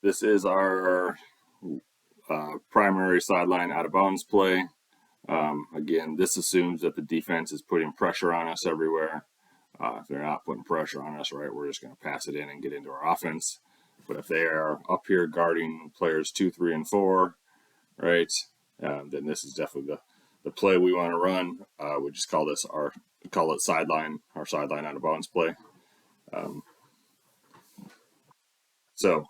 This is our primary sideline out of bounds play. Again, this assumes that the defense is putting pressure on us everywhere. If they're not putting pressure on us, right, we're just going to pass it in and get into our offense. But if they are up here guarding players 2, 3, and 4, right, then this is definitely the play we want to run. We just call it sideline, our sideline out of bounds play. So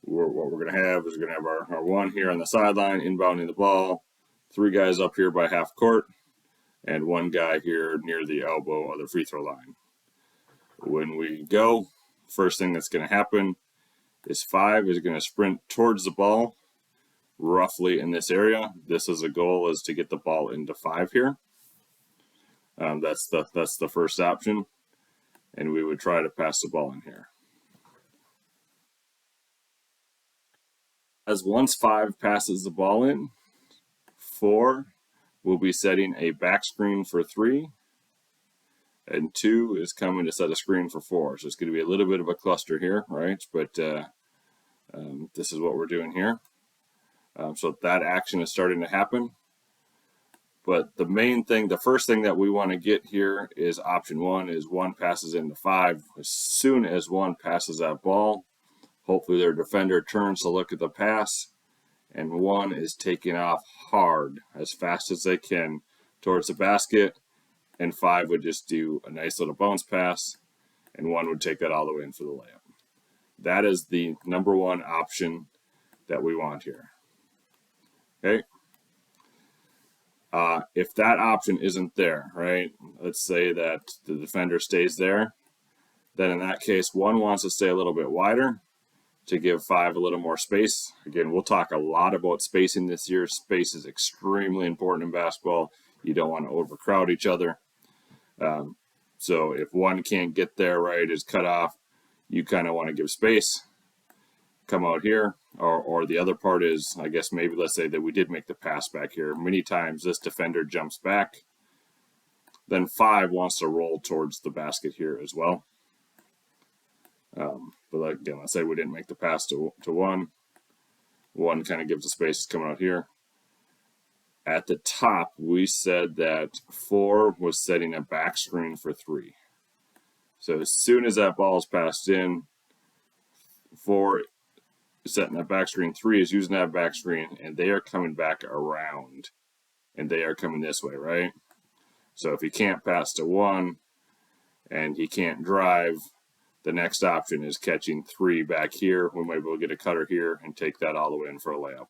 what we're going to have is we're going to have our one here on the sideline inbounding the ball, 3 guys up here by half court, and 1 guy here near the elbow of the free throw line. When we go, first thing that's going to happen is 5 is going to sprint towards the ball, roughly in this area. This is a goal, is to get the ball into 5 here. That's the first option, and we would try to pass the ball in here. As once 5 passes the ball in, 4 will be setting a back screen for 3, and 2 is coming to set a screen for 4. So it's going to be a little bit of a cluster here, right? But this is what we're doing here. So that action is starting to happen. But the first thing that we want to get here is option 1, is 1 passes into 5. As soon as 1 passes that ball, hopefully their defender turns to look at the pass, and 1 is taking off hard as fast as they can towards the basket, and 5 would just do a nice little bounce pass, and 1 would take that all the way in for the layup. That is the number 1 option that we want here. Okay? If that option isn't there, right, let's say that the defender stays there, then in that case 1 wants to stay a little bit wider to give 5 a little more space. Again, we'll talk a lot about spacing this year. Space is extremely important in basketball. You don't want to overcrowd each other. So if 1 can't get there, right, is cut off, you kind of want to give space, come out here, or the other part is, I guess maybe let's say that we did make the pass back here. Many times this defender jumps back, then 5 wants to roll towards the basket here as well. But again, let's say we didn't make the pass to 1. 1 kind of gives the space coming out here. At the top, we said that 4 was setting a back screen for 3. So as soon as that ball is passed in, 4 is setting that back screen. 3 is using that back screen, and they are coming back around, and they are coming this way, right? So if he can't pass to 1 and he can't drive, the next option is catching 3 back here. We might be able to get a cutter here and take that all the way in for a layup.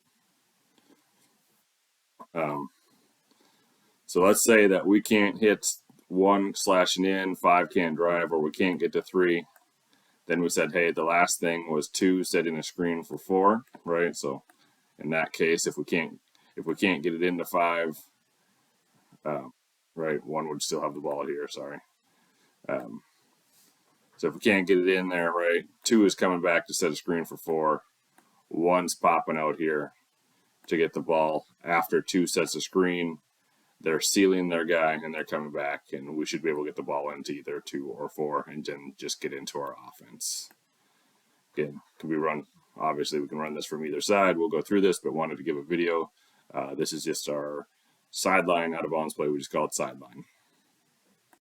So let's say that we can't hit 1 slashing in, 5 can't drive, or we can't get to 3. Then we said, hey, the last thing was 2 setting a screen for 4, right? So in that case, if we can't get it into 5, right, 1 would still have the ball here. Sorry. So if we can't get it in there, right, 2 is coming back to set a screen for 4. 1's popping out here to get the ball. After 2 sets a screen, they're sealing their guy, and they're coming back, and we should be able to get the ball into either 2 or 4 and then just get into our offense. Again, can be run, obviously we can run this from either side. We'll go through this, but wanted to give a video. This is just our sideline out of bounds play. We just call it sideline.